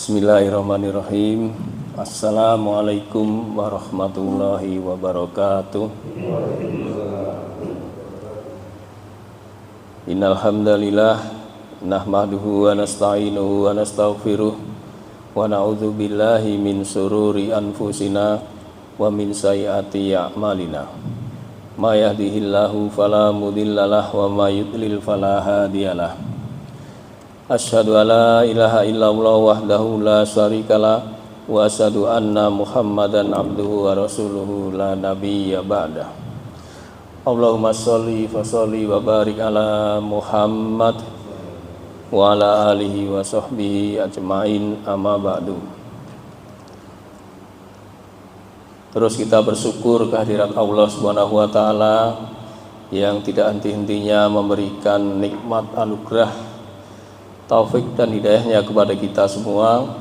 Bismillahirrahmanirrahim. Assalamualaikum warahmatullahi wabarakatuh. Innal hamdalillah nahmaduhu wa nasta'inuhu wa nastaghfiruh wa na'udzu billahi min sururi anfusina wa min sayyiati a'malina. May yahdihillahu fala mudhillalah wa may yudlil fala hadiyalah. Asyhadu an la ilaha illallah wahdahu la syarikalah wa asyhadu anna Muhammadan abduhu wa rasuluhu la nabiyya ba'dah. Allahumma sholli wa sholli wa barik ala Muhammad wa ala alihi wa sahbihi ajmain, amma ba'du. Terus kita bersyukur kehadirat Allah Subhanahu wa taala yang tidak henti-hentinya memberikan nikmat anugerah taufik dan hidayahnya kepada kita semua,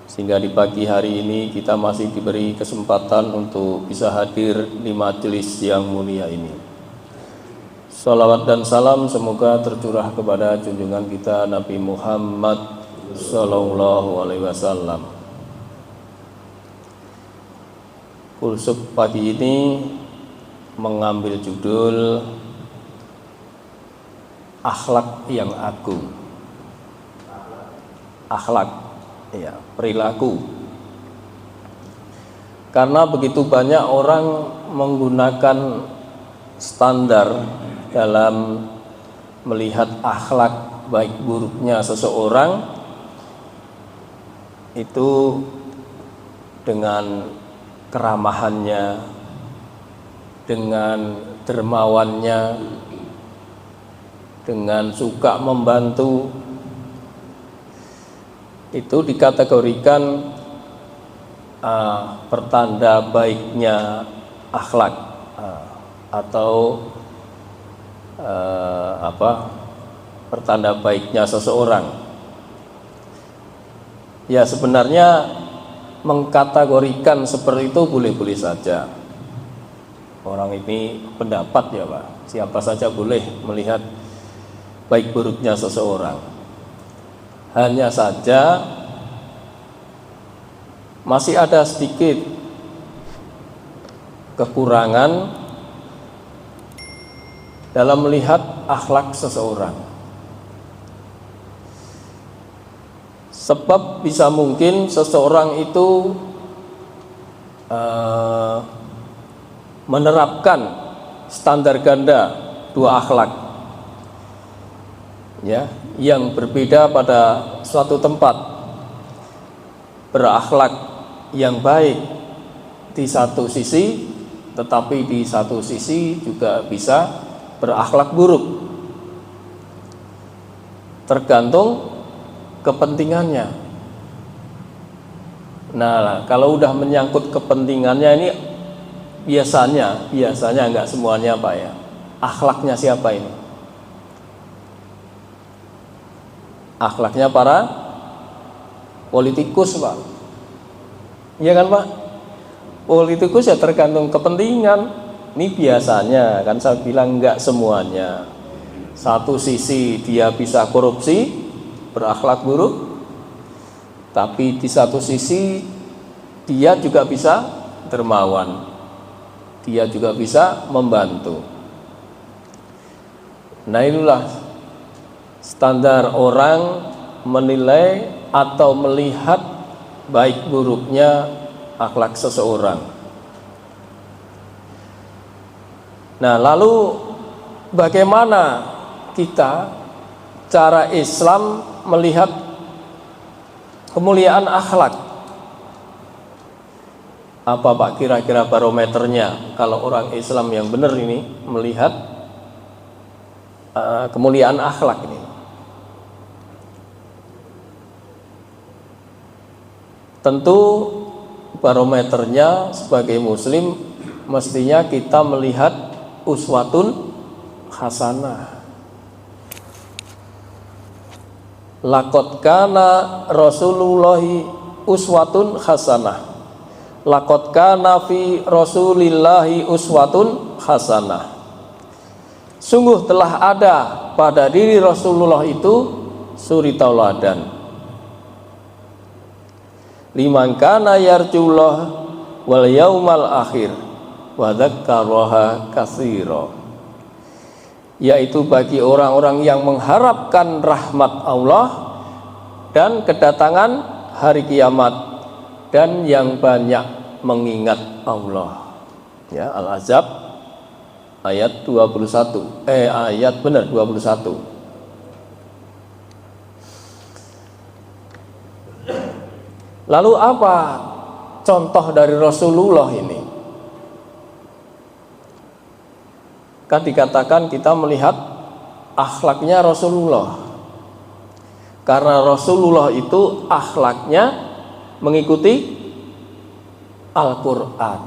sehingga di pagi hari ini kita masih diberi kesempatan untuk bisa hadir di majelis yang mulia ini. Salawat dan salam semoga tercurah kepada junjungan kita Nabi Muhammad Sallallahu Alaihi Wasallam. Kulsuk pagi ini mengambil judul akhlak yang agung. Akhlak, ya, perilaku. Karena begitu banyak orang menggunakan standar dalam melihat akhlak baik buruknya seseorang, itu dengan keramahannya, dengan dermawannya, dengan suka membantu, itu dikategorikan pertanda baiknya akhlak, atau pertanda baiknya seseorang. Ya, sebenarnya mengkategorikan seperti itu boleh-boleh saja. Orang ini pendapat, ya Pak, siapa saja boleh melihat baik buruknya seseorang. Hanya saja masih ada sedikit kekurangan dalam melihat akhlak seseorang. Sebab bisa mungkin seseorang itu menerapkan standar ganda dua akhlak, ya, yang berbeda pada suatu tempat, berakhlak yang baik di satu sisi, tetapi di satu sisi juga bisa berakhlak buruk, tergantung kepentingannya. Nah, kalau udah menyangkut kepentingannya ini biasanya enggak semuanya, Pak, ya. Akhlaknya siapa ini? Akhlaknya para politikus, Pak. Iya kan, Pak? Politikus ya tergantung kepentingan. Ini biasanya, kan saya bilang enggak semuanya. Satu sisi dia bisa korupsi, berakhlak buruk, tapi di satu sisi dia juga bisa dermawan, dia juga bisa membantu. Nah, inilah standar orang menilai atau melihat baik buruknya akhlak seseorang. Nah, lalu bagaimana kita, cara Islam melihat kemuliaan akhlak? Apa, Pak, kira-kira barometernya kalau orang Islam yang benar ini melihat kemuliaan akhlak ini? Tentu barometernya sebagai muslim mestinya kita melihat uswatun hasanah. Laqad kana Rasulullahi uswatun hasanah. Laqad kana fi Rasulillahi uswatun hasanah. Sungguh telah ada pada diri Rasulullah itu suri tauladan. liman kana yarjullah wal yaumal akhir wa dzakaraha katsira, yaitu bagi orang-orang yang mengharapkan rahmat Allah dan kedatangan hari kiamat dan yang banyak mengingat Allah. Ya, Al-Ahzab ayat 21. Ayat 21. Lalu apa contoh dari Rasulullah ini? Kan dikatakan kita melihat akhlaknya Rasulullah, karena Rasulullah itu akhlaknya mengikuti Al-Quran.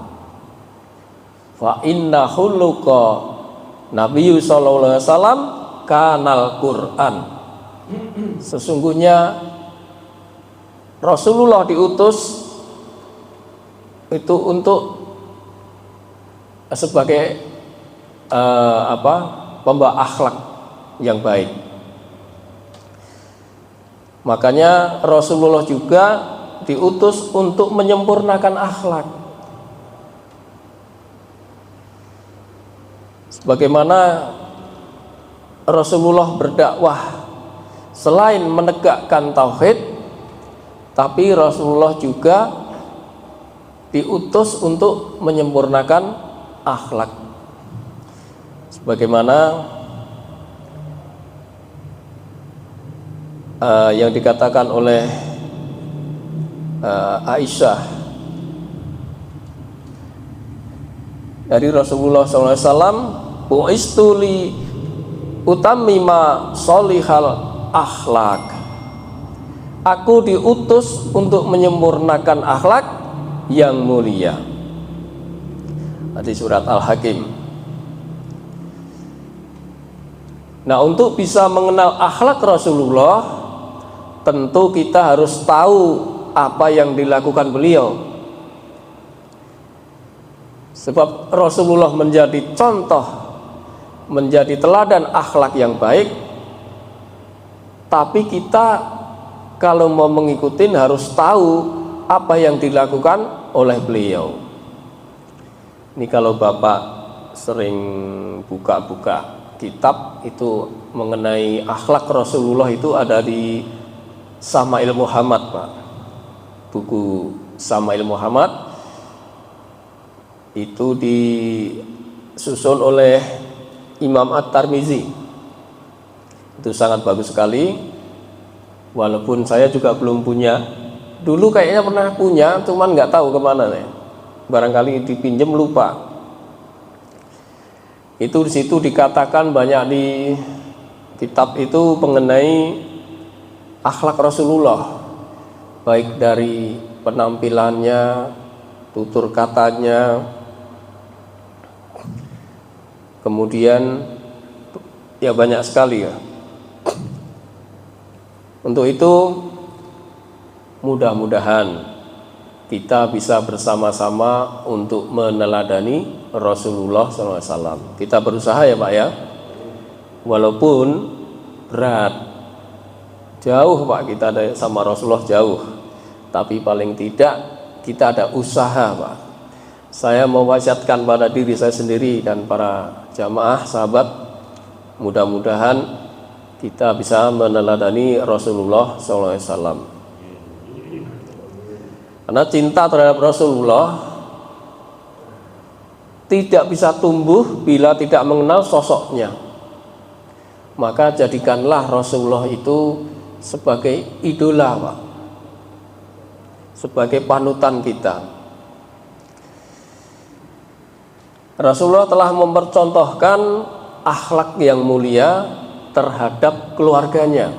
Fa inna khuluqa Nabi sallallahu alaihi wasallam kanal Quran. Sesungguhnya Rasulullah diutus itu untuk sebagai pembawa akhlak yang baik. Makanya Rasulullah juga diutus untuk menyempurnakan akhlak. Sebagaimana Rasulullah berdakwah selain menegakkan tauhid, tapi Rasulullah juga diutus untuk menyempurnakan akhlak. Sebagaimana yang dikatakan oleh Aisyah dari Rasulullah SAW, bu'istu li utammima sholihal akhlak. Aku diutus untuk menyempurnakan akhlak yang mulia. Di surat Al-Hakim. Nah, untuk bisa mengenal akhlak Rasulullah, tentu kita harus tahu apa yang dilakukan beliau. Sebab Rasulullah menjadi contoh, menjadi teladan akhlak yang baik. Tapi kita kalau mau mengikuti harus tahu apa yang dilakukan oleh beliau. Ini kalau Bapak sering buka-buka kitab itu mengenai akhlak Rasulullah, itu ada di Syama'il Muhammad, Pak. Buku Syama'il Muhammad itu disusun oleh Imam At-Tirmizi. Itu sangat bagus sekali. Walaupun saya juga belum punya. Dulu kayaknya pernah punya, cuman nggak tahu kemana nih. Barangkali dipinjam lupa. Itu di situ dikatakan banyak di kitab itu mengenai akhlak Rasulullah, baik dari penampilannya, tutur katanya, kemudian ya banyak sekali ya. Untuk itu mudah-mudahan kita bisa bersama-sama untuk meneladani Rasulullah SAW. Kita berusaha ya Pak ya, walaupun berat, jauh Pak kita sama Rasulullah jauh, tapi paling tidak kita ada usaha Pak. Saya mewasiatkan pada diri saya sendiri dan para jamaah sahabat, mudah-mudahan kita bisa meneladani Rasulullah SAW. Karena cinta terhadap Rasulullah tidak bisa tumbuh bila tidak mengenal sosoknya. Maka jadikanlah Rasulullah itu sebagai idola, Pak, sebagai panutan kita. Rasulullah telah mempercontohkan akhlak yang mulia terhadap keluarganya.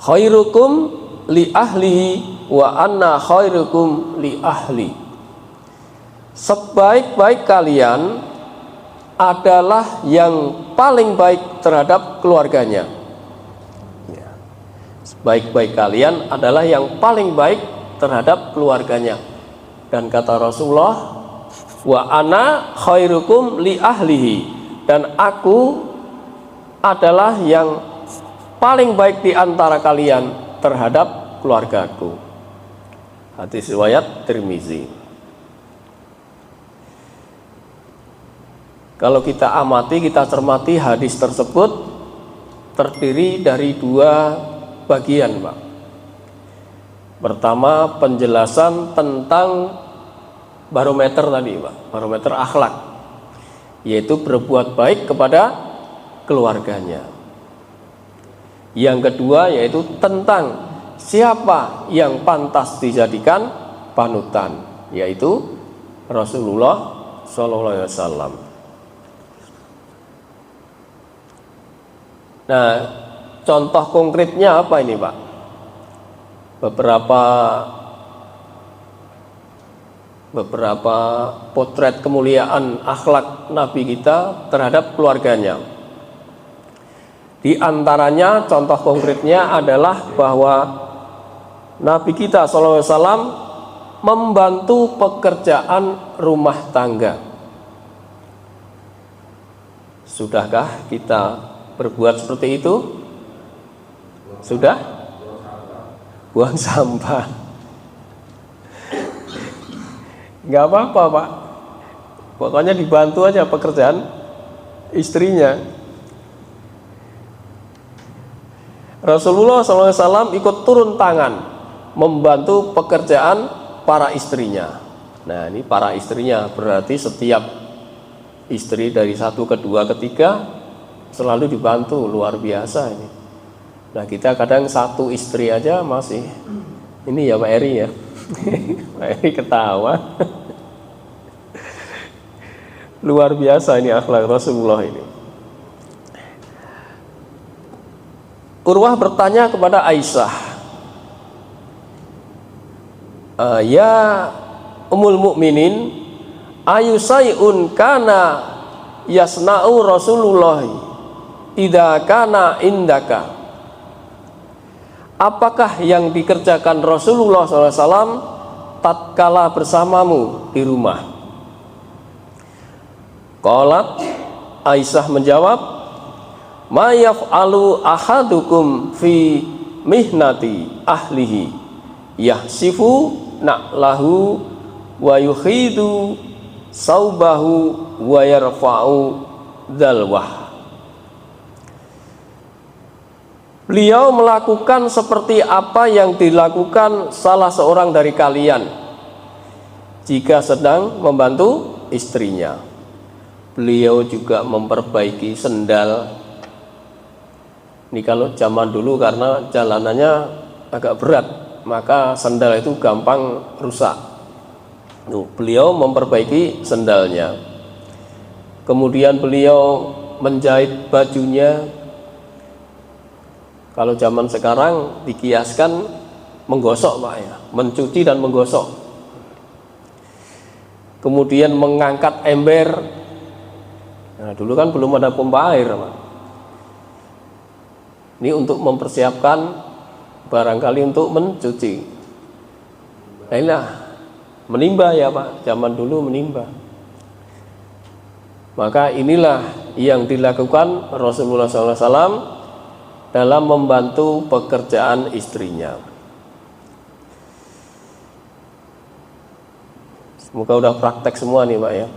Khairukum li ahlihi wa anna khairukum li ahli. Sebaik-baik kalian adalah yang paling baik terhadap keluarganya. Sebaik-baik kalian adalah yang paling baik terhadap keluarganya. Dan kata Rasulullah, wa ana khairukum li ahlihi, dan aku adalah yang paling baik di antara kalian terhadap keluargaku. Hadis riwayat Tirmizi. Kalau kita amati, kita cermati hadis tersebut terdiri dari dua bagian, Pak. Pertama, penjelasan tentang barometer tadi, Pak, barometer akhlak, yaitu berbuat baik kepada keluarganya. Yang kedua yaitu tentang siapa yang pantas dijadikan panutan, yaitu Rasulullah SAW. Nah, contoh konkretnya apa ini, Pak? Beberapa potret kemuliaan akhlak Nabi kita terhadap keluarganya. Di antaranya contoh konkretnya adalah bahwa Nabi kita SAW membantu pekerjaan rumah tangga. Sudahkah kita berbuat seperti itu? Sudah? Buang sampah. Nggak apa-apa, Pak. Pokoknya dibantu aja pekerjaan istrinya. Rasulullah SAW ikut turun tangan membantu pekerjaan para istrinya. Nah, ini para istrinya berarti setiap istri dari satu, kedua, ketiga selalu dibantu, luar biasa ini. Nah, kita kadang satu istri aja masih ini ya Pak Eri ya. Pak Eri ketawa. Luar biasa ini akhlak Rasulullah ini. Urwah bertanya kepada Aisyah, ya Ummul Mukminin, ayu sayun kana yasna'u Rasulullah idza kana indaka. Apakah yang dikerjakan Rasulullah SAW tatkala bersamamu di rumah? Qalat, Aisyah menjawab, ma yaf'alu ahadukum fi mihnati ahlihi yahsifu na'lahu wa yukhidu saubahu wa yarfa'u dalwah. Beliau melakukan seperti apa yang dilakukan salah seorang dari kalian jika sedang membantu istrinya. Beliau juga memperbaiki sendal. Ini kalau zaman dulu karena jalanannya agak berat, maka sendal itu gampang rusak. Beliau memperbaiki sendalnya. Kemudian beliau menjahit bajunya. Kalau zaman sekarang dikiaskan menggosok, Pak ya, mencuci dan menggosok. Kemudian mengangkat ember. Nah, dulu kan belum ada pompa air, Pak. Ini untuk mempersiapkan barangkali untuk mencuci. Nah, inilah menimba ya Pak, zaman dulu menimba. Maka inilah yang dilakukan Rasulullah SAW dalam membantu pekerjaan istrinya. Semoga udah praktek semua nih Pak ya.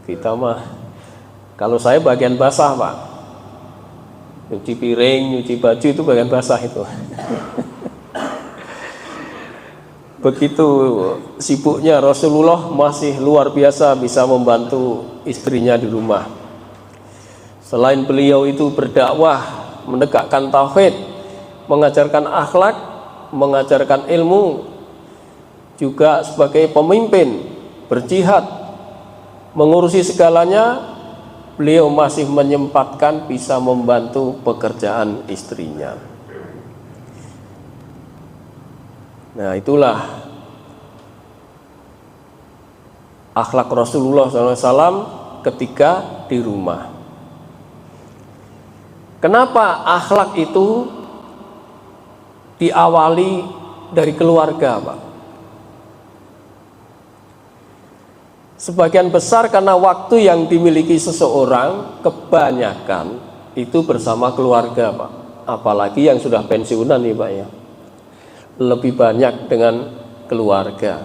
Kita mah, kalau saya bagian basah Pak, nyuci piring, nyuci baju itu bagian basah itu. Begitu sibuknya Rasulullah masih luar biasa bisa membantu istrinya di rumah. Selain beliau itu berdakwah, menegakkan tauhid, mengajarkan akhlak, mengajarkan ilmu, juga sebagai pemimpin berjihad, mengurusi segalanya, beliau masih menyempatkan bisa membantu pekerjaan istrinya. Nah, itulah akhlak Rasulullah SAW ketika di rumah. Kenapa akhlak itu diawali dari keluarga, Pak? Sebagian besar karena waktu yang dimiliki seseorang kebanyakan itu bersama keluarga, Pak. apalagi yang sudah pensiunan nih Pak ya, lebih banyak dengan keluarga.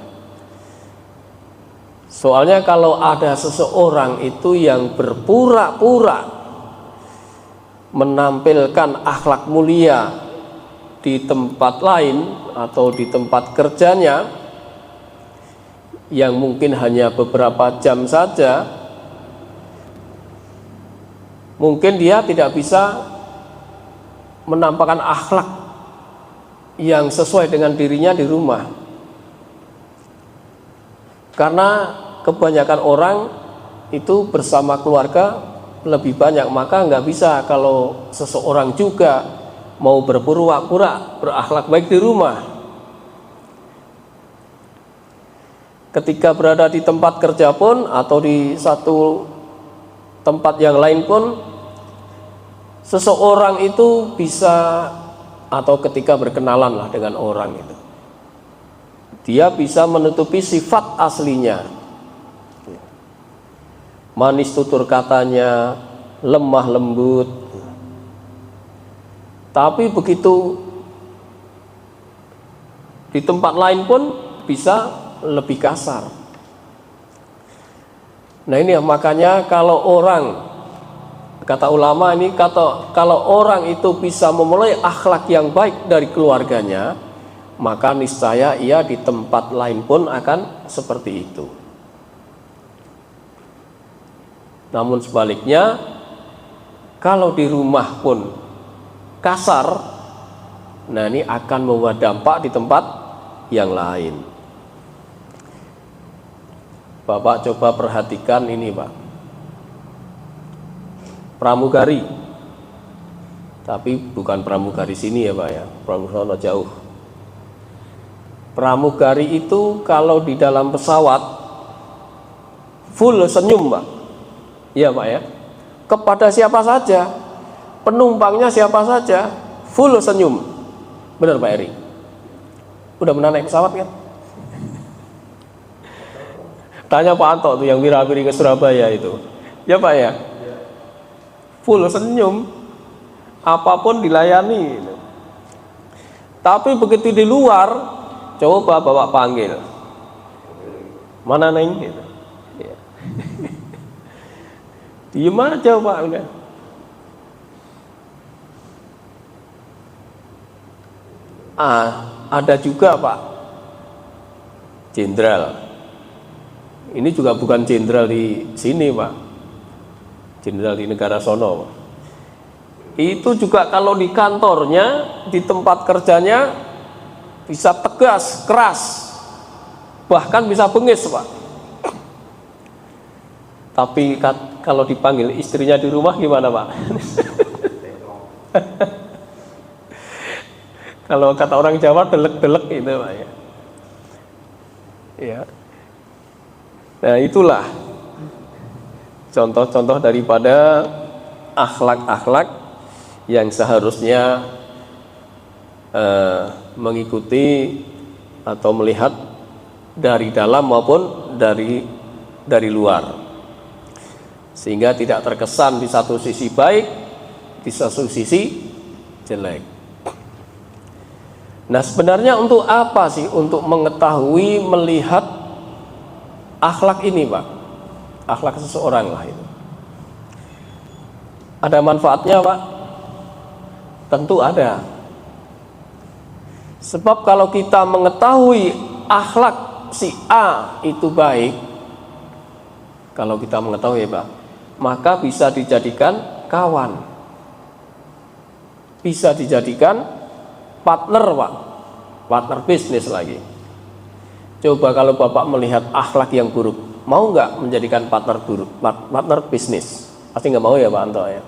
Soalnya kalau ada seseorang itu yang berpura-pura menampilkan akhlak mulia di tempat lain atau di tempat kerjanya yang mungkin hanya beberapa jam saja, mungkin dia tidak bisa menampakkan akhlak yang sesuai dengan dirinya di rumah. Karena kebanyakan orang itu bersama keluarga lebih banyak, maka nggak bisa kalau seseorang juga mau berpura-pura berakhlak baik di rumah. Ketika berada di tempat kerja pun atau di satu tempat yang lain pun, seseorang itu bisa, atau ketika berkenalan lah dengan orang itu, dia bisa menutupi sifat aslinya, manis tutur katanya, lemah lembut, tapi begitu di tempat lain pun bisa lebih kasar. Nah ini makanya kalau orang, kata ulama ini, kalau orang itu bisa memulai akhlak yang baik dari keluarganya, maka niscaya ia di tempat lain pun akan seperti itu. Namun sebaliknya, kalau di rumah pun kasar, nah ini akan membawa dampak di tempat yang lain. Bapak coba perhatikan ini Pak, pramugari, tapi bukan pramugari sini ya Pak ya, pramugari jauh. Pramugari itu kalau di dalam pesawat full senyum Pak, iya Pak ya, kepada siapa saja, penumpangnya siapa saja, full senyum. Benar Pak Eri? Udah pernah naik pesawat kan? Tanya Pak Anto tuh yang wira-wiri ke Surabaya itu, ya Pak ya, full senyum, apapun dilayani. Tapi begitu di luar, coba Bapak panggil, mana Neng? Gitu. Ya. Diem aja Pak udah. Ada juga Pak jenderal. Ini juga bukan jenderal di sini Pak, jenderal di negara sono Pak. Itu juga kalau di kantornya, di tempat kerjanya bisa tegas, keras, bahkan bisa bengis Pak. Tapi kalau dipanggil istrinya di rumah gimana Pak? Kalau kata orang Jawa delek-delek itu Pak ya. Ya. Nah itulah contoh-contoh daripada akhlak-akhlak yang seharusnya mengikuti atau melihat dari dalam maupun dari luar, sehingga tidak terkesan di satu sisi baik, di satu sisi jelek. Nah sebenarnya untuk apa sih? Untuk mengetahui, melihat akhlak ini Pak, akhlak seseorang lah itu. Ada manfaatnya Pak? Tentu ada. Sebab kalau kita mengetahui akhlak si A itu baik, kalau kita mengetahui Pak, maka bisa dijadikan kawan, bisa dijadikan partner Pak, partner bisnis lagi. Coba kalau Bapak melihat akhlak yang buruk, mau nggak menjadikan partner buruk, partner bisnis? Pasti nggak mau ya Pak Anto ya.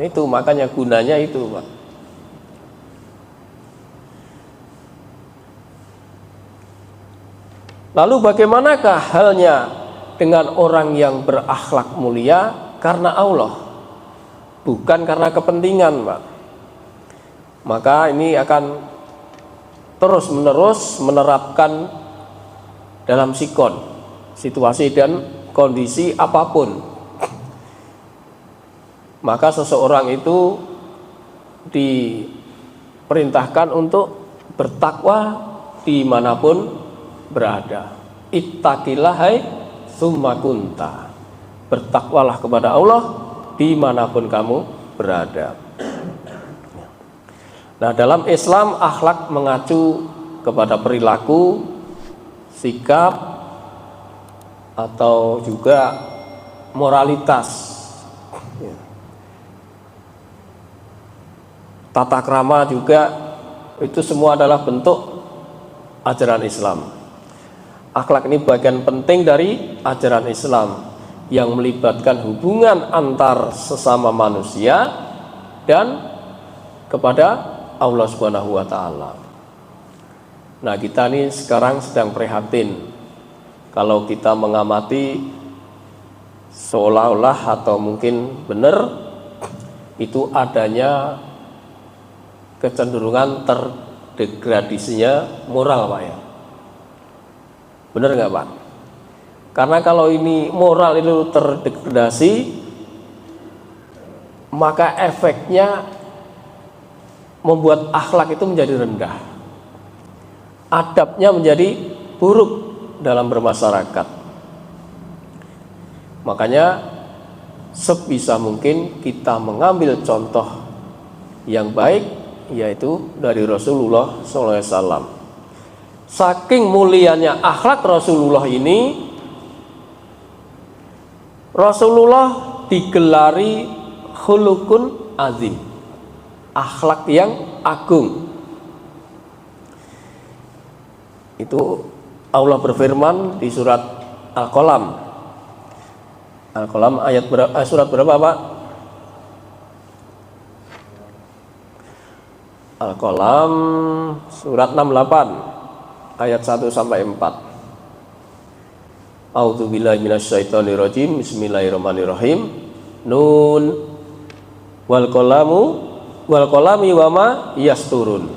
Itu makanya gunanya itu Pak. Lalu bagaimanakah halnya dengan orang yang berakhlak mulia karena Allah, bukan karena kepentingan Pak? Maka ini akan terus menerus menerapkan dalam sikon, situasi dan kondisi apapun. Maka seseorang itu diperintahkan untuk bertakwa dimanapun berada. Ittaqillah hai tsumma kunta. Bertakwalah kepada Allah dimanapun kamu berada. Nah, dalam Islam akhlak mengacu kepada perilaku, sikap, atau juga moralitas. Tata krama juga, itu semua adalah bentuk ajaran Islam. Akhlak ini bagian penting dari ajaran Islam yang melibatkan hubungan antar sesama manusia dan kepada Allah Subhanahu wa taala. Nah, kita ini sekarang sedang prihatin kalau kita mengamati seolah-olah atau mungkin benar itu adanya kecenderungan terdegradasinya moral, Pak ya. Benar nggak, Pak? Karena kalau ini moral itu terdegradasi, maka efeknya membuat akhlak itu menjadi rendah, adabnya menjadi buruk dalam bermasyarakat. Makanya sebisa mungkin kita mengambil contoh yang baik, yaitu dari Rasulullah SAW. Saking mulianya akhlak Rasulullah ini, Rasulullah digelari khulukun azim, akhlak yang agung. Itu Allah berfirman di surat Al-Qalam. Al-Qalam ayat surat berapa, Pak? Al-Qalam surat 68 ayat 1 sampai 4. A'udzubillahi minasyaitonirrajim. Bismillahirrahmanirrahim. Nun wal qalami wa ma yasturun.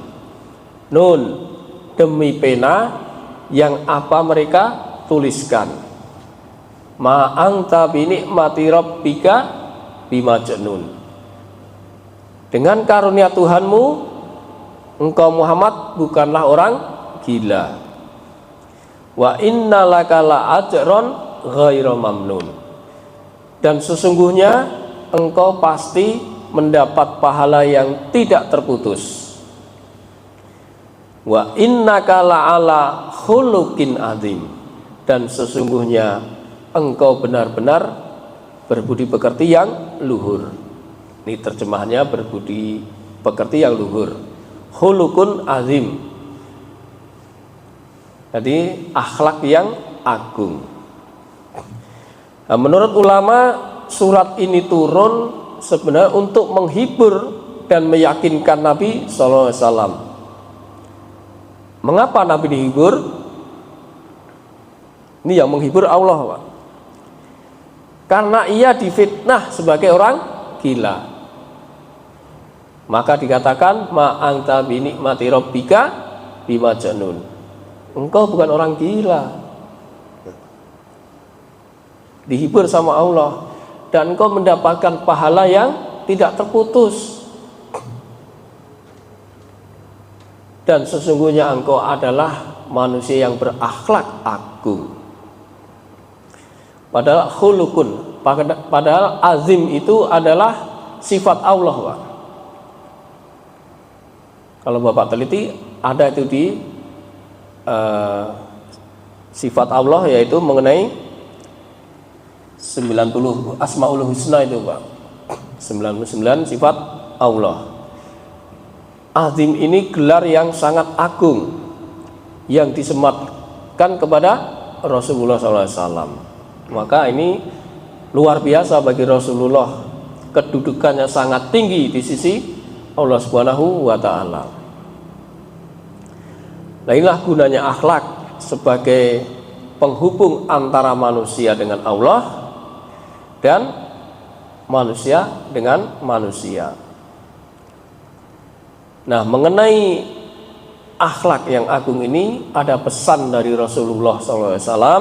Nun, demi pena yang apa mereka tuliskan. Ma anta bi ni'mati rabbika bimajnun. Dengan karunia Tuhanmu, engkau Muhammad bukanlah orang gila. Wa innalaka la ajron ghairu mamnun. Dan sesungguhnya engkau pasti mendapat pahala yang tidak terputus. Wa innaka la'ala khuluqin azim. Dan sesungguhnya engkau benar-benar berbudi pekerti yang luhur. Ini terjemahannya berbudi pekerti yang luhur. Khuluqun azim. Jadi akhlak yang agung. Nah, menurut ulama surat ini turun sebenarnya untuk menghibur dan meyakinkan Nabi SAW. Mengapa Nabi dihibur? Ini yang menghibur Allah, Pak. Karena ia difitnah sebagai orang gila. Maka dikatakan ma anta bi nikmati rabbika bimajnun. Engkau bukan orang gila. Dihibur sama Allah dan engkau mendapatkan pahala yang tidak terputus. Dan sesungguhnya engkau adalah manusia yang berakhlak agung. Padahal khulukun, padahal azim itu adalah sifat Allah, Pak. Kalau Bapak teliti, ada itu di sifat Allah, yaitu mengenai 90 Asmaul Husna itu, Pak. 99 sifat Allah. Azim ini gelar yang sangat agung yang disematkan kepada Rasulullah SAW. Maka ini luar biasa bagi Rasulullah, kedudukannya sangat tinggi di sisi Allah Subhanahu wa taala. Nah, inilah gunanya akhlak sebagai penghubung antara manusia dengan Allah dan manusia dengan manusia. Nah, mengenai akhlak yang agung ini ada pesan dari Rasulullah SAW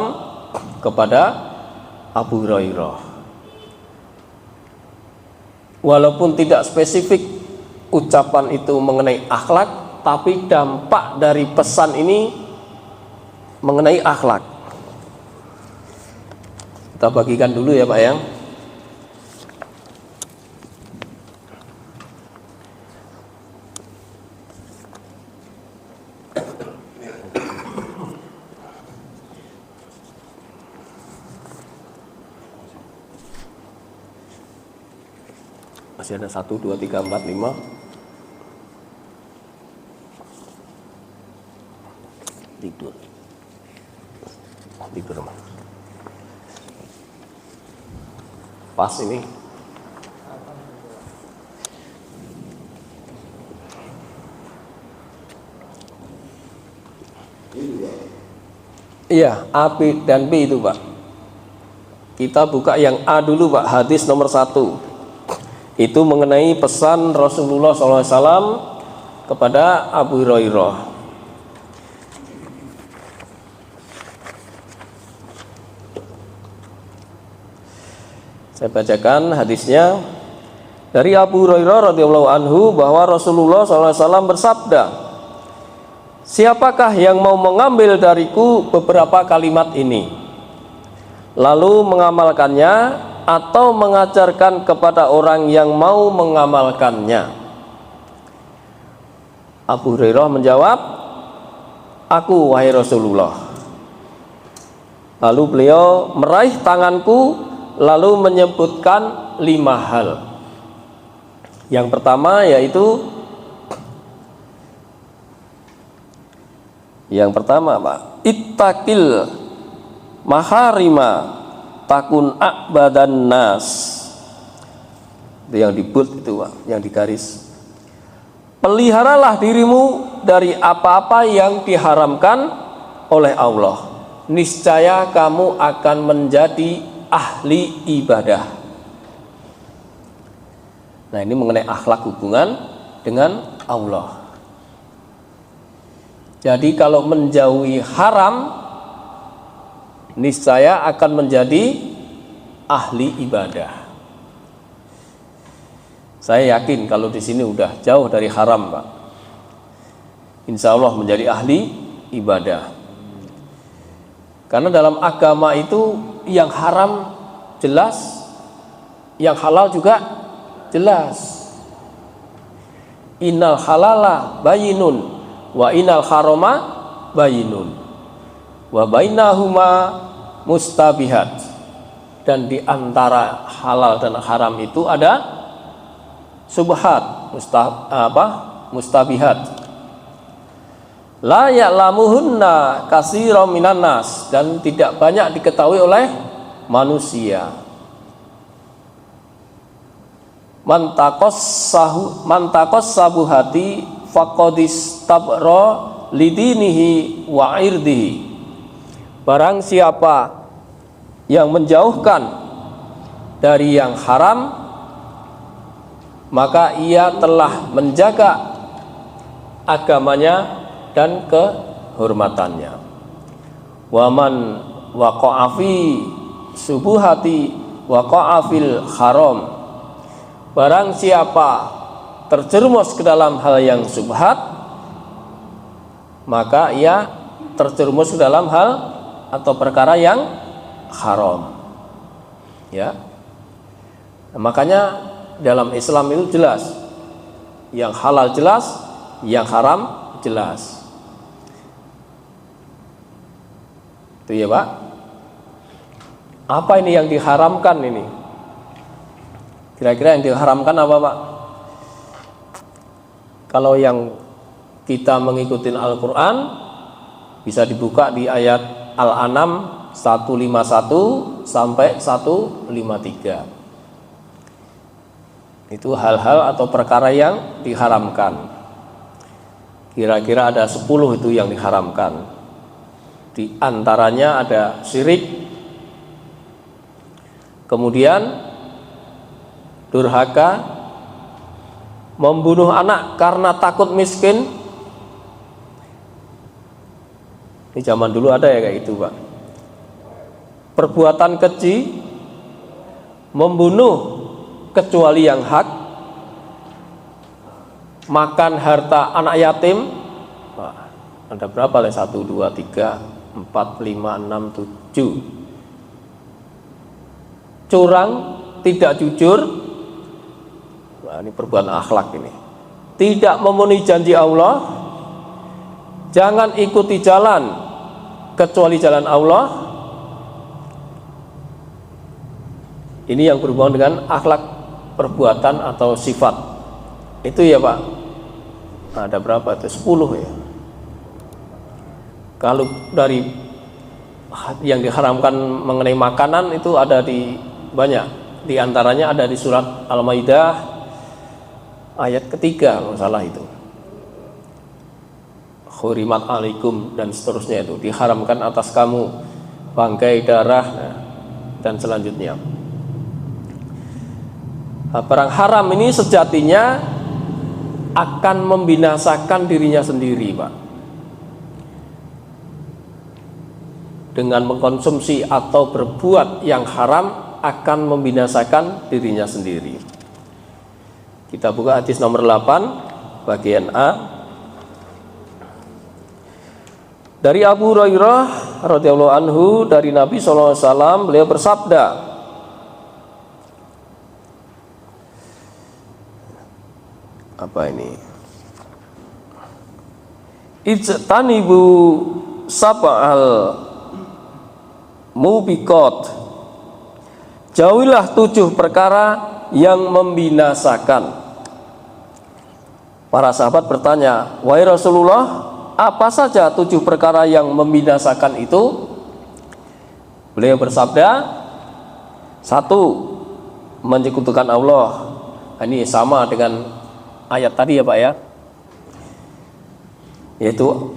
kepada Abu Hurairah. Walaupun tidak spesifik ucapan itu mengenai akhlak, tapi dampak dari pesan ini mengenai akhlak. Kita bagikan dulu ya Pak ya. Masih ada 1, 2, 3, 4, 5. Tidur pas ini. Iya, A, B, dan B itu Pak. Kita buka yang A dulu Pak, hadis nomor 1. Itu mengenai pesan Rasulullah SAW kepada Abu Hurairah. Saya bacakan hadisnya dari Abu Hurairah radhiyallahu anhu bahwa Rasulullah SAW bersabda, siapakah yang mau mengambil dariku beberapa kalimat ini, lalu mengamalkannya atau mengajarkan kepada orang yang mau mengamalkannya? Abu Hurairah menjawab, aku wahai Rasulullah. Lalu beliau meraih tanganku lalu menyebutkan 5 hal. Yang pertama yaitu Pak, ittaqil maharima takun a'badan nas. Itu yang dibut itu Pak, yang digaris. Peliharalah dirimu dari apa-apa yang diharamkan oleh Allah. Niscaya kamu akan menjadi ahli ibadah. Nah, ini mengenai akhlak hubungan dengan Allah. Jadi kalau menjauhi haram, niscaya akan menjadi ahli ibadah. Saya yakin kalau di sini udah jauh dari haram Pak, insya Allah menjadi ahli ibadah. Karena dalam agama itu yang haram jelas, yang halal juga jelas. Innal halala bayinun wa innal harama bayinun wa bainahuma mustabihat. Dan di antara halal dan haram itu ada subhat, mustabihat. La ya'lamuhunna katsiran minan nas, dan tidak banyak diketahui oleh manusia. Man taqassabu hati faqadis tabra lidinihi wa irdihi. Barang siapa yang menjauhkan dari yang haram, maka ia telah menjaga agamanya dan kehormatannya. Waman waqa'a fi subuhati waqa'a fil haram. Barang siapa terjerumus ke dalam hal yang subhat, maka ia terjerumus ke dalam hal atau perkara yang haram. Ya. Nah, makanya dalam Islam itu jelas, yang halal jelas, yang haram jelas. Itu ya Pak. Apa ini yang diharamkan ini? Kira-kira yang diharamkan apa Pak? Kalau yang kita mengikuti Al-Quran, bisa dibuka di ayat Al-An'am 151 sampai 153. Itu hal-hal atau perkara yang diharamkan. Kira-kira ada 10 itu yang diharamkan. Di antaranya ada syirik, kemudian durhaka, membunuh anak karena takut miskin. Ini zaman dulu ada ya kayak gitu Pak. Perbuatan keji, membunuh kecuali yang hak, makan harta anak yatim. Wah, ada berapa? 1, 2, 3, 4, 5, 6, 7. Curang, tidak jujur. Nah, ini perbuatan akhlak ini. Tidak memenuhi janji Allah. Jangan ikuti jalan kecuali jalan Allah. Ini yang berhubungan dengan akhlak perbuatan atau sifat. Itu ya Pak. Nah, ada berapa itu? 10 ya. Kalau dari yang diharamkan mengenai makanan itu ada di banyak. Di antaranya ada di surat Al-Maidah ayat ketiga kalau salah itu. Khurimat alaikum dan seterusnya, itu diharamkan atas kamu bangkai, darah, dan selanjutnya. Nah, barang haram ini sejatinya akan membinasakan dirinya sendiri, Pak. Dengan mengkonsumsi atau berbuat yang haram akan membinasakan dirinya sendiri. Kita buka hadis nomor 8 bagian A. Dari Abu Hurairah radhiyallahu anhu, dari Nabi SAW, beliau bersabda, apa ini? Ijtanibu sab'al mubiqat. Jauhilah 7 perkara yang membinasakan. Para sahabat bertanya, wahai Rasulullah, apa saja 7 perkara yang membinasakan itu? Beliau bersabda, 1, menyekutukan Allah. Ini sama dengan ayat tadi ya Pak ya, yaitu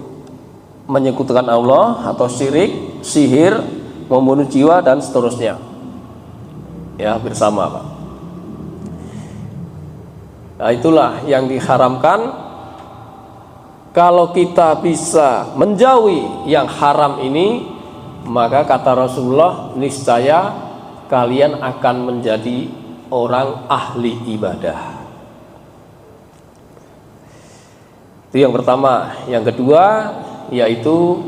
menyekutukan Allah atau syirik, sihir, membunuh jiwa dan seterusnya. Ya, bersama Pak. Nah, itulah yang diharamkan. Kalau kita bisa menjauhi yang haram ini, maka kata Rasulullah, niscaya kalian akan menjadi orang ahli ibadah. Itu yang pertama. Yang kedua, yaitu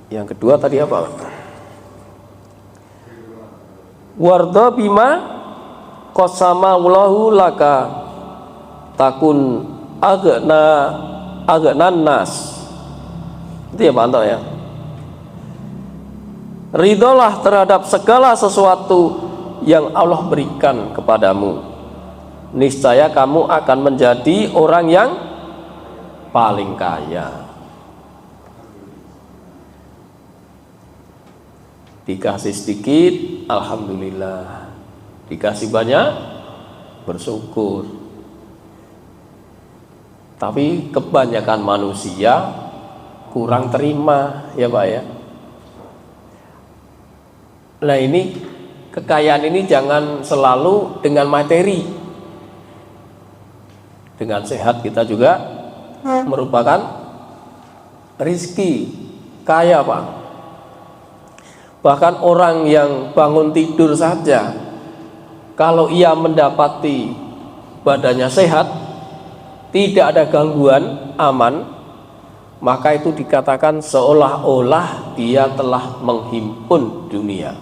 yang kedua tadi apa? Warda bima qasama Allahu laka takun agnan nas. Itu ya Pak Anto ya. Ridholah terhadap segala sesuatu yang Allah berikan kepadamu, niscaya kamu akan menjadi orang yang paling kaya. Dikasih sedikit, alhamdulillah. Dikasih banyak, bersyukur. Tapi kebanyakan manusia kurang terima ya Pak ya. Nah, ini kekayaan ini jangan selalu dengan materi. Dengan sehat kita juga merupakan rizki, kaya Pak. Bahkan orang yang bangun tidur saja, kalau ia mendapati badannya sehat, tidak ada gangguan, aman, maka itu dikatakan seolah-olah dia telah menghimpun dunia.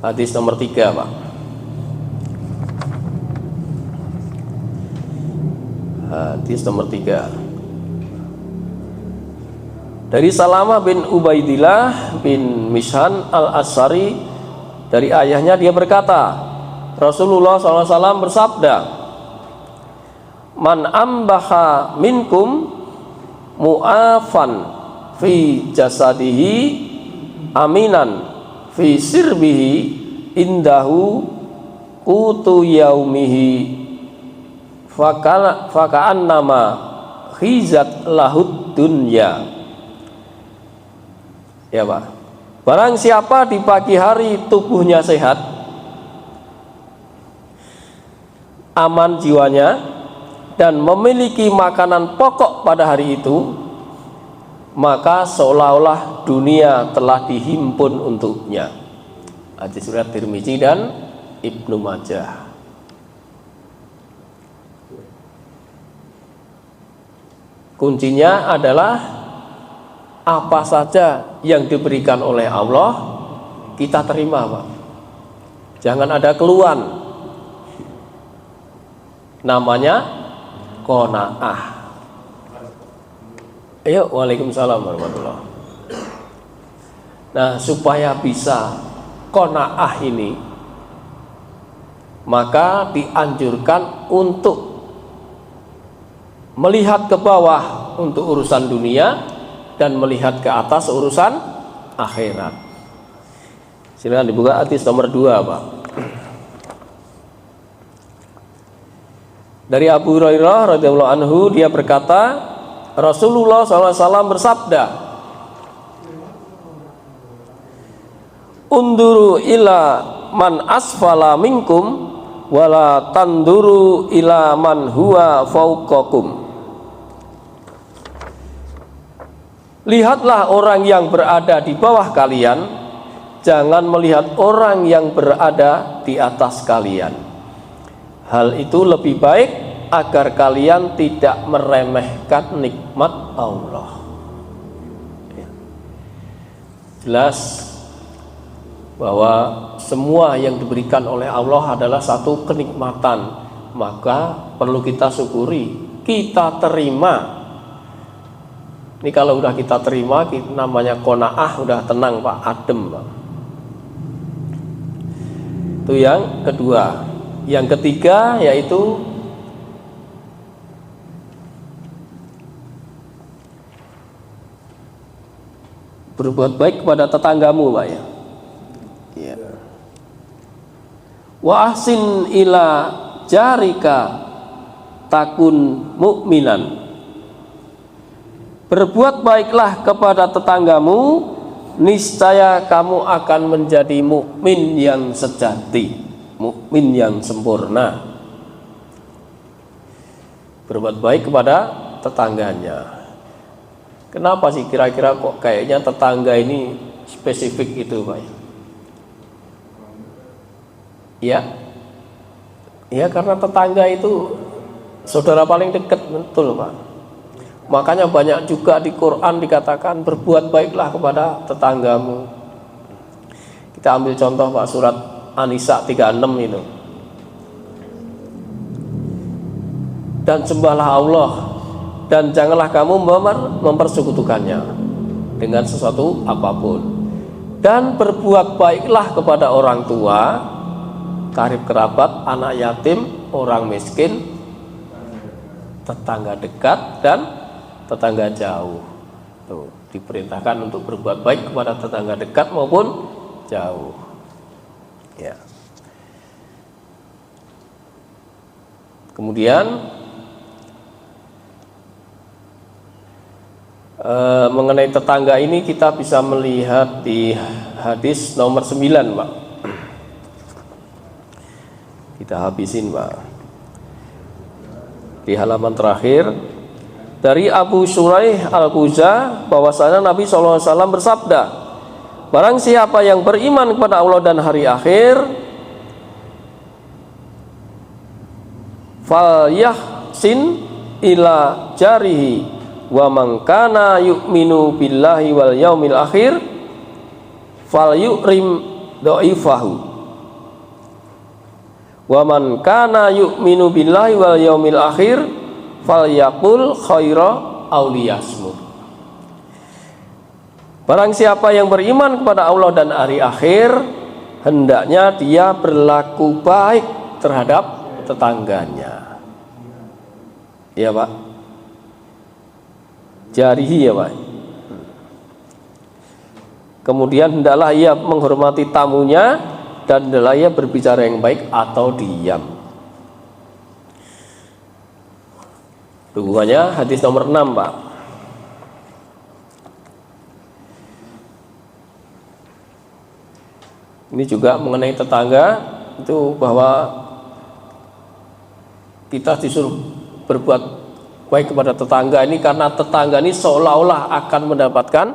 Hadis nomor 3 Pak. Hadis nomor 3 dari Salamah bin Ubaidillah bin Mishan al-Asy'ari, dari ayahnya dia berkata, Rasulullah SAW bersabda, man ambaha minkum mu'afan fi jasadihi aminan fi sirbihi indahu qutu yaumihi faka'annama khizat lahud dunya. Ya Pak, barang siapa di pagi hari tubuhnya sehat, aman jiwanya, dan memiliki makanan pokok pada hari itu, maka seolah-olah dunia telah dihimpun untuknya. Hadis riwayat Tirmizi dan Ibnu Majah. Kuncinya adalah apa saja yang diberikan oleh Allah kita terima, Pak. Jangan ada keluhan. Namanya qanaah. Ayo, waalaikumsalam warahmatullahi. Nah, supaya bisa qanaah ini, maka dianjurkan untuk melihat ke bawah untuk urusan dunia dan melihat ke atas urusan akhirat. Silakan dibuka hadis nomor 2, Pak. Dari Abu Hurairah radhiyallahu anhu, dia berkata, Rasulullah SAW bersabda, "Unduru ila man asfala minkum wala tanduru ila man huwa fauqakum." Lihatlah orang yang berada di bawah kalian, jangan melihat orang yang berada di atas kalian. Hal itu lebih baik agar kalian tidak meremehkan nikmat Allah. Jelas bahwa semua yang diberikan oleh Allah adalah satu kenikmatan, maka perlu kita syukuri, kita terima. Ini kalau udah kita terima, namanya qanaah, udah tenang, Pak, adem, Pak. Itu yang kedua. Yang ketiga yaitu berbuat baik kepada tetanggamu, Pak, ya. Wa ahsin ila jarika takun mu'minan. Berbuat baiklah kepada tetanggamu, niscaya kamu akan menjadi mukmin yang sejati, mukmin yang sempurna. Berbuat baik kepada tetangganya. Kenapa sih kira-kira kok kayaknya tetangga ini spesifik itu, Pak? Ya, ya karena tetangga itu saudara paling dekat, betul, Pak. Makanya banyak juga di Quran dikatakan berbuat baiklah kepada tetanggamu. Kita ambil contoh, Pak, surat An-Nisa 36 itu. Dan sembahlah Allah dan janganlah kamu mempersekutukannya dengan sesuatu apapun. Dan berbuat baiklah kepada orang tua, karib kerabat, anak yatim, orang miskin, tetangga dekat dan tetangga jauh. Tuh, diperintahkan untuk berbuat baik kepada tetangga dekat maupun jauh. Ya. Kemudian mengenai tetangga ini kita bisa melihat di hadis nomor 9, Pak. Kita habisin, Pak. Di halaman terakhir dari Abu Shuraih Al-Quza bahwasanya Nabi SAW bersabda, barang siapa yang beriman kepada Allah dan hari akhir, fal yahsin ila jarihi wa man kana yu'minu billahi wal yaumil akhir fal yukrim dha'ifahu wa man kana yu'minu billahi wal yaumil akhir falyaqul khaira aw liyasmut. Barang siapa yang beriman kepada Allah dan hari akhir, hendaknya dia berlaku baik terhadap tetangganya. Iya, Pak. Jarihi, ya, Pak. Kemudian hendaklah ia menghormati tamunya dan hendaklah ia berbicara yang baik atau diam. Hubungannya hadis nomor 6, Pak. Ini juga mengenai tetangga, itu bahwa kita disuruh berbuat baik kepada tetangga ini karena tetangga ini seolah-olah akan mendapatkan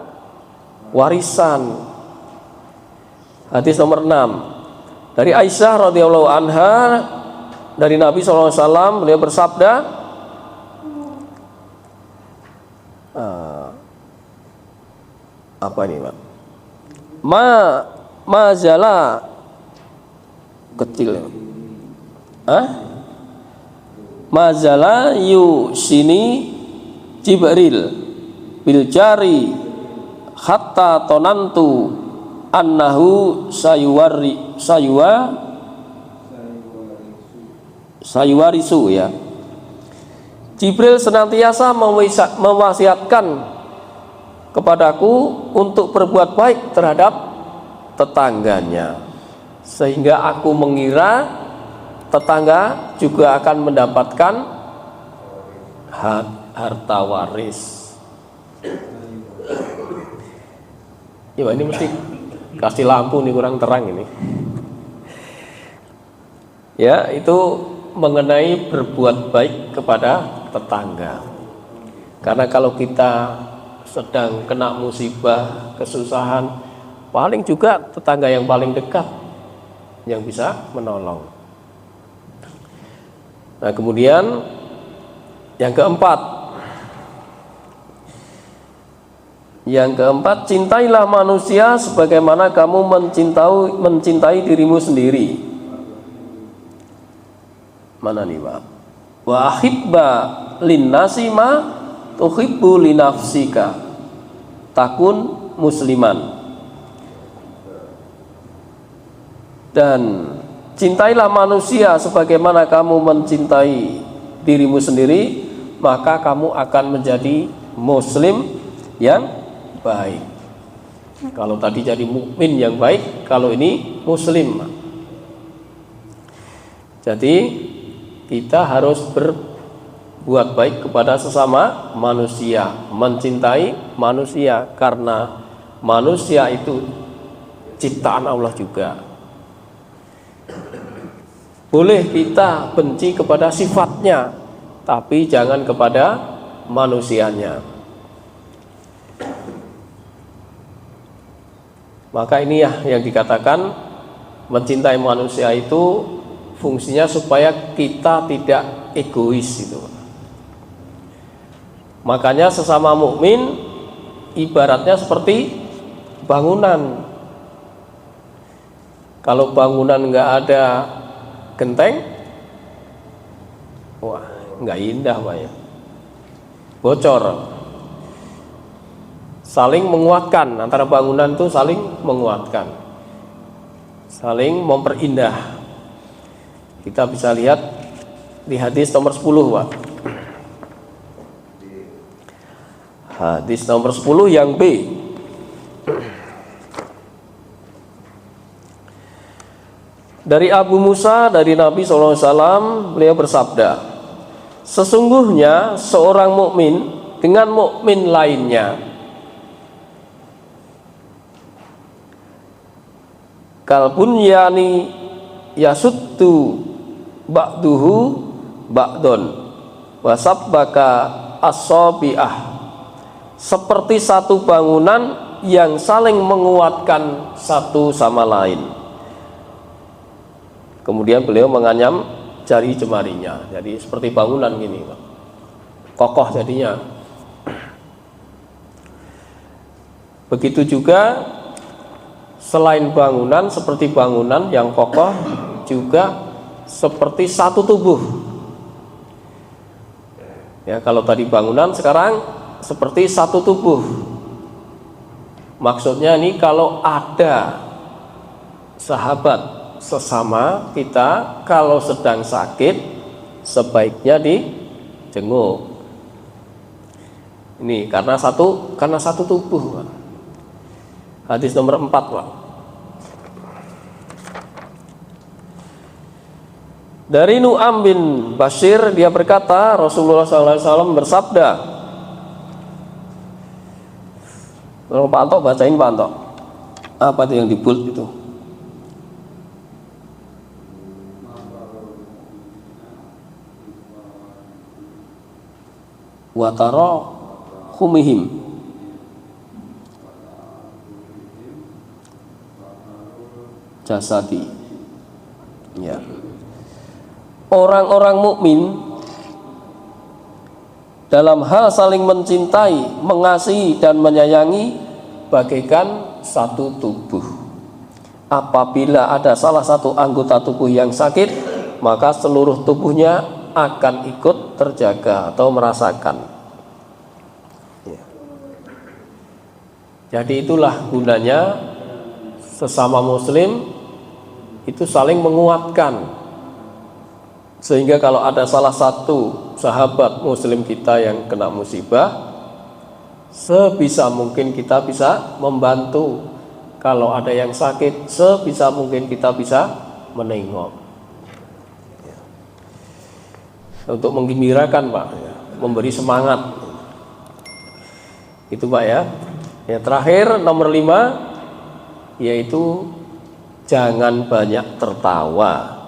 warisan. Hadis nomor 6 dari Aisyah radhiyallahu anha, dari Nabi SAW, beliau bersabda, apa ini Pak? Mazala kecil ya. Mazala yusini Jibril bil jari hatta tonantu annahu sayuwarisu ya. Jibril senantiasa mewasiatkan kepadaku untuk berbuat baik terhadap tetangganya, sehingga aku mengira tetangga juga akan mendapatkan harta waris. Ya ini mesti kasih lampu nih, kurang terang ini. Ya, itu mengenai berbuat baik kepada tetangga. Karena kalau kita sedang kena musibah, kesusahan, paling juga tetangga yang paling dekat yang bisa menolong. Nah, kemudian yang keempat, cintailah manusia sebagaimana kamu mencintai dirimu sendiri. Mana nih Pak? Wa ahibba linnasi ma tuhibbu linafsika takun musliman. Dan cintailah manusia sebagaimana kamu mencintai dirimu sendiri, maka kamu akan menjadi muslim yang baik. Kalau tadi jadi mukmin yang baik, kalau ini muslim. Jadi kita harus berbuat baik kepada sesama manusia, mencintai manusia, karena manusia itu ciptaan Allah juga. Boleh kita benci kepada sifatnya, tapi jangan kepada manusianya. Maka ini ya yang dikatakan mencintai manusia itu fungsinya supaya kita tidak egois itu. Makanya sesama mukmin ibaratnya seperti bangunan. Kalau bangunan nggak ada genteng, wah nggak indah Pak ya, bocor. Saling menguatkan, antara bangunan itu saling menguatkan, saling memperindah. Kita bisa lihat di hadis nomor 10 Pak. Hadis nomor 10 yang B. Dari Abu Musa, dari Nabi SAW, beliau bersabda, sesungguhnya seorang mukmin dengan mukmin lainnya kalbunyani yasuddu ba'duhu ba'don wasabbaka as-sabi'ah, seperti satu bangunan yang saling menguatkan satu sama lain. Kemudian beliau menganyam jari jemarinya, jadi seperti bangunan gini, kokoh jadinya. Begitu juga selain bangunan, seperti bangunan yang kokoh juga seperti satu tubuh. Ya, kalau tadi bangunan, sekarang seperti satu tubuh. Maksudnya ini kalau ada sahabat sesama kita kalau sedang sakit, sebaiknya dijenguk. Ini karena satu tubuh Pak. Hadis nomor 4 Pak. Dari Nu'am bin Bashir, dia berkata Rasulullah SAW bersabda. Kalau Pak Anto bacain Pak Anto, apa itu yang di bold itu? Watara khumihim, jasadi. Ya. Orang-orang mukmin dalam hal saling mencintai, mengasihi dan menyayangi bagaikan satu tubuh. Apabila ada salah satu anggota tubuh yang sakit, maka seluruh tubuhnya akan ikut terjaga atau merasakan. Jadi itulah gunanya sesama muslim itu saling menguatkan, sehingga kalau ada salah satu sahabat muslim kita yang kena musibah, sebisa mungkin kita bisa membantu. Kalau ada yang sakit, sebisa mungkin kita bisa menengok untuk menggembirakan, Pak, memberi semangat. Itu, Pak, ya. Yang terakhir nomor 5, yaitu jangan banyak tertawa.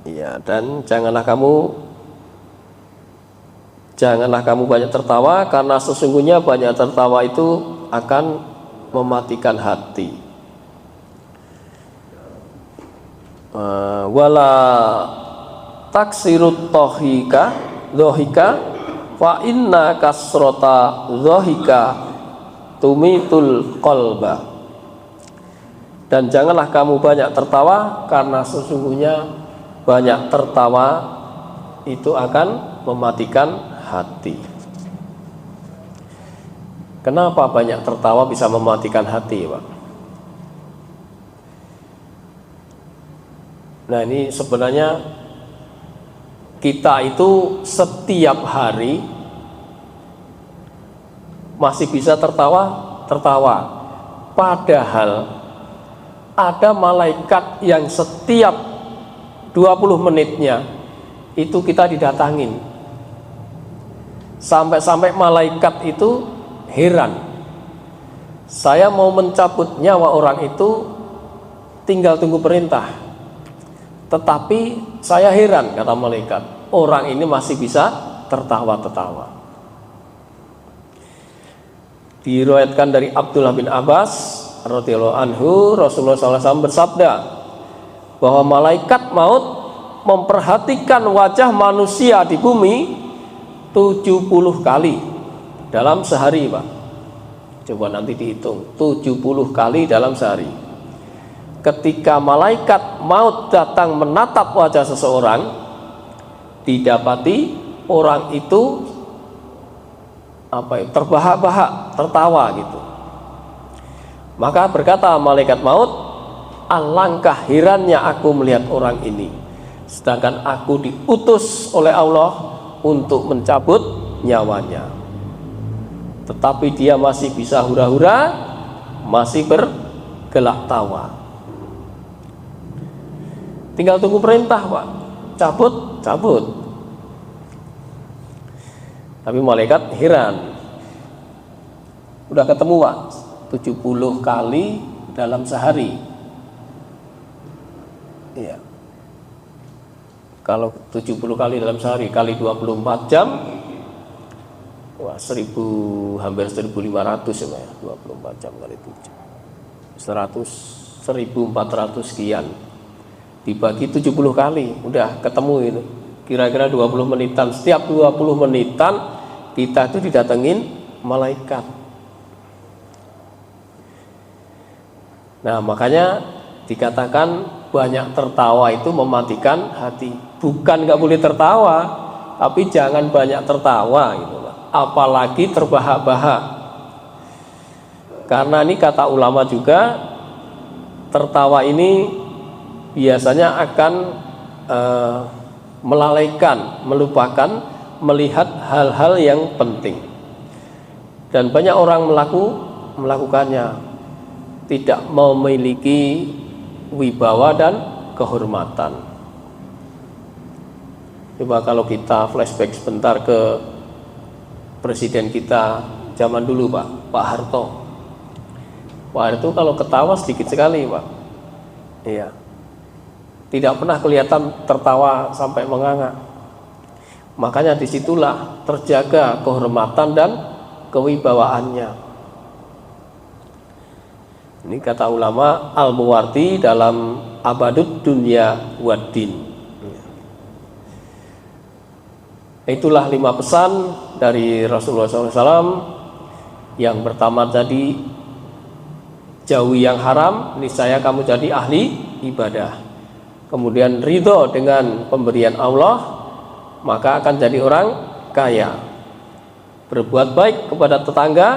Ya, dan janganlah kamu banyak tertawa, karena sesungguhnya banyak tertawa itu akan mematikan hati. Wala taksirut dhohika fa inna kasrota dhohika tumitul qalba. Dan janganlah kamu banyak tertawa, karena sesungguhnya banyak tertawa itu akan mematikan hati. Kenapa banyak tertawa bisa mematikan hati, Pak? Nah, ini sebenarnya kita itu setiap hari masih bisa tertawa. Padahal ada malaikat yang setiap 20 menitnya itu kita didatangin. Sampai-sampai malaikat itu heran. Saya mau mencabut nyawa orang itu, tinggal tunggu perintah. Tetapi saya heran, kata malaikat, orang ini masih bisa tertawa-tertawa. Diriwayatkan dari Abdullah bin Abbas radhiyallahu anhu, Rasulullah SAW bersabda bahwa malaikat maut memperhatikan wajah manusia di bumi 70 kali dalam sehari, Pak. Coba nanti dihitung, 70 kali dalam sehari. Ketika malaikat maut datang menatap wajah seseorang, didapati orang itu terbahak-bahak, tertawa gitu. Maka berkata malaikat maut, alangkah herannya aku melihat orang ini, sedangkan aku diutus oleh Allah untuk mencabut nyawanya, tetapi dia masih bisa hura-hura, masih bergelak tawa. Tinggal tunggu perintah, Pak. Cabut. Tapi malaikat heran. Udah ketemu, Pak, 70 kali dalam sehari. Iya. Kalau 70 kali dalam sehari kali 24 jam, wah, hampir 1.500 ya, 24 jam kali 7, 1.400 sekian. Dibagi 70 kali, udah ketemu itu. Kira-kira 20 menitan. Setiap 20 menitan kita itu didatengin malaikat. Nah, makanya dikatakan banyak tertawa itu mematikan hati. Bukan nggak boleh tertawa, tapi jangan banyak tertawa gitu. Apalagi terbahak-bahak. Karena ini kata ulama juga, tertawa ini biasanya akan melalaikan, melupakan melihat hal-hal yang penting. Dan banyak orang melakukannya, tidak memiliki wibawa dan kehormatan. Coba kalau kita flashback sebentar ke presiden kita zaman dulu, Pak Harto. Pak Harto kalau ketawa sedikit sekali, Pak. Iya. Tidak pernah kelihatan tertawa sampai menganga. Makanya disitulah terjaga kehormatan dan kewibawaannya. Ini kata ulama Al-Muwardi dalam Abadud Dunya Waddin. Itulah 5 pesan dari Rasulullah SAW Yang pertama tadi, jauhi yang haram, niscaya kamu jadi ahli ibadah. Kemudian ridho dengan pemberian Allah, maka akan jadi orang kaya. Berbuat baik kepada tetangga,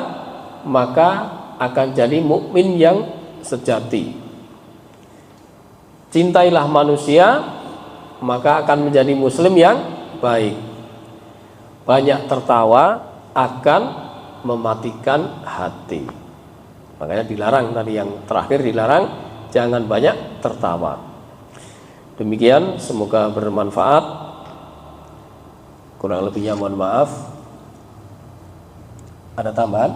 maka akan jadi mukmin yang sejati. Cintailah manusia, maka akan menjadi muslim yang baik. Banyak tertawa akan mematikan hati. Makanya dilarang tadi, yang terakhir dilarang, jangan banyak tertawa. Demikian, semoga bermanfaat. Kurang lebihnya mohon maaf. Ada tambahan?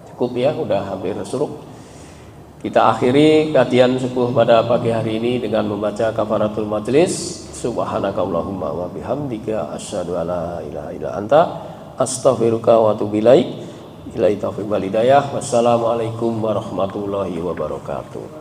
Cukup ya, udah hampir suruk. Kita akhiri kajian subuh pada pagi hari ini dengan membaca kafaratul majlis. Subhanakallahumma wa bihamdika asyhadu alla ilaha illa anta astaghfiruka wa atubu ilaik. Ilahi taufiq wal hidayah. Wassalamualaikum warahmatullahi wabarakatuh.